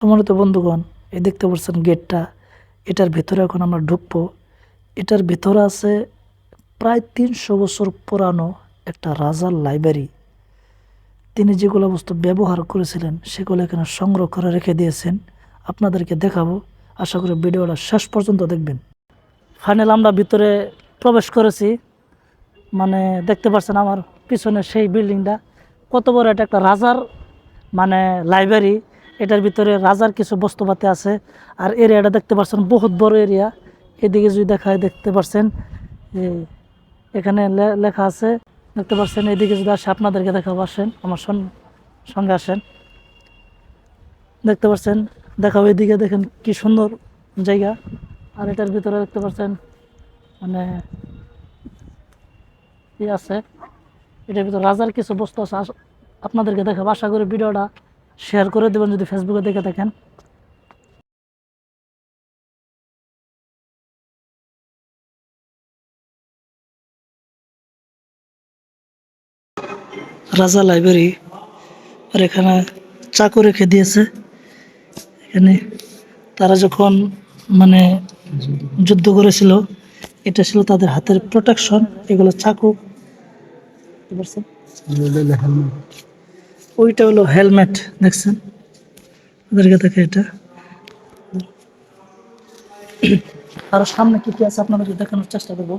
সম্মানিত বন্ধুগণ, এই দেখতে পাচ্ছেন গেটটা। এটার ভেতরে এখন আমরা ঢুকবো। এটার ভেতরে আছে প্রায় ৩০০ বছর পুরানো একটা রাজার লাইব্রেরি। তিনি যেগুলো বস্তু ব্যবহার করেছিলেন সেগুলো এখানে সংগ্রহ করে রেখে দিয়েছেন। আপনাদেরকে দেখাবো, আশা করি ভিডিওটা শেষ পর্যন্ত দেখবেন। ফাইনাল আমরা ভিতরে প্রবেশ করেছি। দেখতে পাচ্ছেন আমার পিছনে সেই বিল্ডিংটা কত বড়। এটা একটা রাজার লাইব্রেরি। এটার ভিতরে রাজার কিছু বস্তুপাতি আছে। আর এরিয়াটা দেখতে পাচ্ছেন বহুত বড় এরিয়া। এদিকে যদি দেখায় দেখতে পাচ্ছেন এখানে লেখা আছে, দেখতে পাচ্ছেন। এদিকে যদি আসে আপনাদেরকে দেখাবো, আসেন আমার সঙ্গে আসেন। দেখতে পাচ্ছেন, দেখাবো। এদিকে দেখেন কি সুন্দর জায়গা। আর এটার ভিতরে দেখতে পাচ্ছেন কি আছে, এটার ভিতরে রাজার কিছু বস্তু আছে। আপনাদেরকে দেখাবো। আশা করি ভিডিওটা শেয়ার করে দেবেন যদি ফেসবুকে দেখে থাকেন। রাজা লাইব্রেরি। আর এখানে চাকু রেখে দিয়েছে। এখানে তারা যখন মানে যুদ্ধ করেছিল, এটা ছিল তাদের হাতের প্রোটেকশন। এগুলো চাকু, বুঝতে পারছেন? ওইটা হলো হেলমেট, দেখছেন? ওদেরকে দেখে এটা। আরো সামনে কি কি আছে আপনাদেরকে দেখানোর চেষ্টা করবো।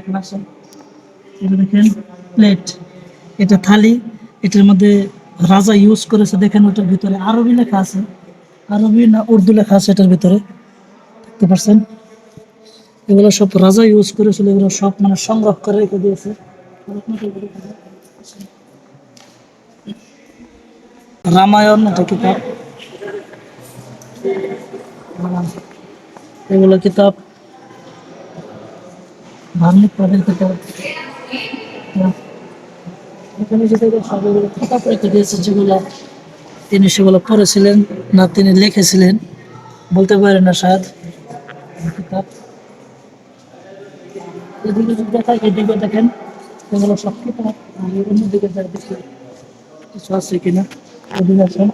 এখানে আসেন, এটা দেখেন প্লেট, এটা থালি। এটার মধ্যে রাজা ইউজ করেছে। দেখেন ওটার ভিতরে আরবি লেখা আছে, আরবি না উর্দু লেখা আছে এটার ভিতরে, দেখতে পাচ্ছেন? এগুলো সব রাজা ইউজ করেছিল। এগুলো সব সংগ্রহ করে রেখে দিয়েছে। রামায়ণ এটা কিতাব, এগুলো কিতাব ধার্মিক পাঠের কিতাব। এখানে যেগুলো সব এগুলো কিতাব রেখে দিয়েছে, যেগুলো তিনি সেগুলো পড়েছিলেন না তিনি লিখেছিলেন বলতে পারেন না শায়দ। কিতাব এদিকে যদি দেখায়, এদিকে দেখেন এগুলো সব কিতাব। আর অন্যদিকে যার কিছু আছে কিনা এদিকে আছেন।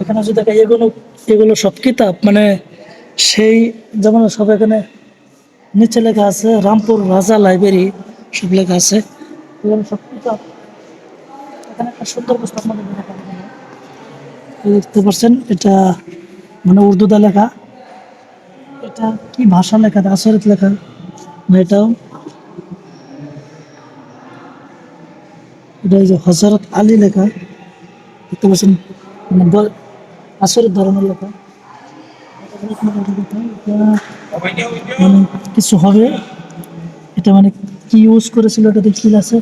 এখানে যদি দেখা, এগুলো এগুলো সব কিতাব সেই যেমন সব এখানে নিচে লেখা আছে রামপুর রাজা লাইব্রেরি, সব লেখা আছে। এগুলো সব কিতাব। এখানে একটা সুন্দর পুস্তক আপনাদের দেখাবো। দেখতে পাচ্ছেন এটা উর্দুতে লেখা। এটা কি ভাষা লেখা, আসরিত লেখা না এটাও। এটা এই যে হযরত আলী লেখা, দেখতে পাচ্ছেন? আসরিত ধরনের লেখা। কিছু হবে এটা, কি ইউজ করেছিল এটা দেখতে আছে।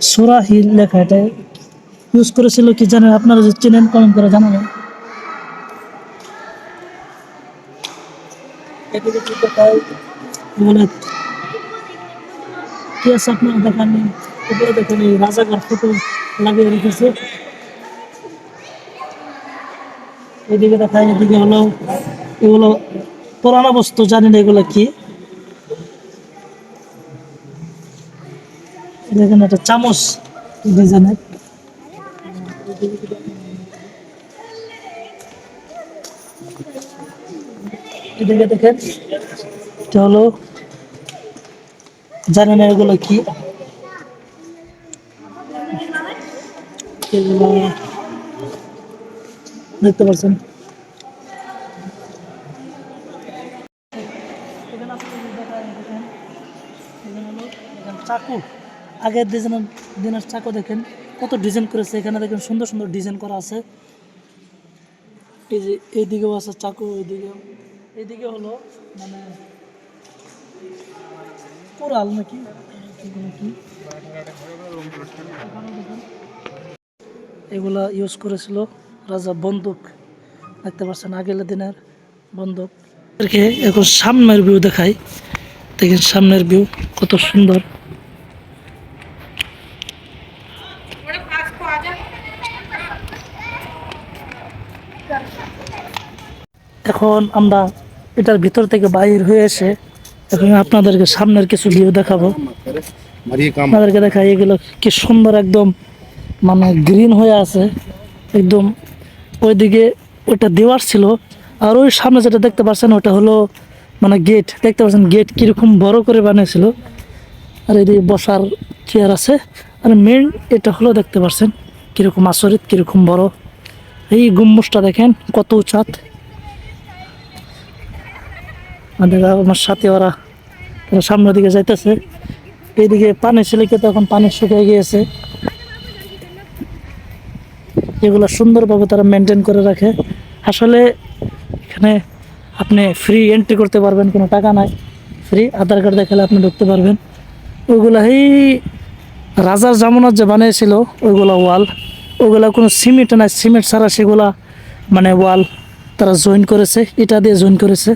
সূরা হিল লেখা, এটা ইউজ করেছিল কি জানেন? আপনারা যে চেনেন কমেন্ট করে জানাবেন। এদিকে কি দেখায়, এগুলো কি আছে আপনারা দেখান। উপরে দেখেন এই রাজাকার ফটো লাগিয়ে রেখেছে। এদিকে দেখায়, এদিকে হলো এগুলো পুরানো বস্তু, জানি না এগুলো কি। দেখেন একটা চামচ ডিজাইনের। এদিকে দেখেন, এটা হলো, জানি না এগুলো কি। এগুলো দেখতে পাচ্ছেন। চাকু, আগের দিনের চাকু দেখেন কত ডিজাইন করেছে। এখানে দেখেন সুন্দর সুন্দর ডিজাইন করা আছে। এই যে এইদিকেও আছে চাকু, এইদিকে হলো কোরাল নাকি কি, এগুলা ইউজ করেছিল রাজা। বন্দুক দেখতে পাচ্ছেন, আগের দিনের বন্দুক। এখন সামনের ভিউ দেখাই, দেখেন সামনের ভিউ কত সুন্দর। এখন আমরা এটার ভিতর থেকে বাইর হয়ে এসে এখন আপনাদেরকে সামনের কিছু ভিউ দেখাবো। और ये काम আপনাদেরকে দেখাই এগুলো কি সুন্দর একদম মানে গ্রিন হয়ে আছে একদম। ওইদিকে ওইটা দেওয়ার ছিল, আর ওই সামনে যেটা দেখতে পাচ্ছেন ওটা হলো মানে গেট, দেখতে পাচ্ছেন গেট কিরকম বড় করে বানিয়েছিল। আর এদিকে বসার চেয়ার আছে। আর মেন এটা হলো দেখতে পাচ্ছেন কিরকম আচরিত, কিরকম বড়। এই গম্বুজটা দেখেন কত উঁচাত। আর দেখা আমার সাথে ওরা সামনের দিকে যাইতেছে। এইদিকে পানি ছিল কিন্তু এখন পানি শুকিয়ে গিয়েছে। এগুলো সুন্দরভাবে তারা মেনটেন করে রাখে। আসলে এখানে আপনি ফ্রি এন্ট্রি করতে পারবেন, কোনো টাকা নাই, ফ্রি আধার কার্ড দেখালে আপনি ঢুকতে পারবেন। ওইগুলা এই রাজার জামানত যে বানিয়েছিল ওইগুলা ওয়াল, ওগুলা কোনো সিমেন্ট নাই, সিমেন্ট ছাড়া সেগুলা মানে ওয়াল তারা জয়েন করেছে, ইটা দিয়ে জয়েন করেছে।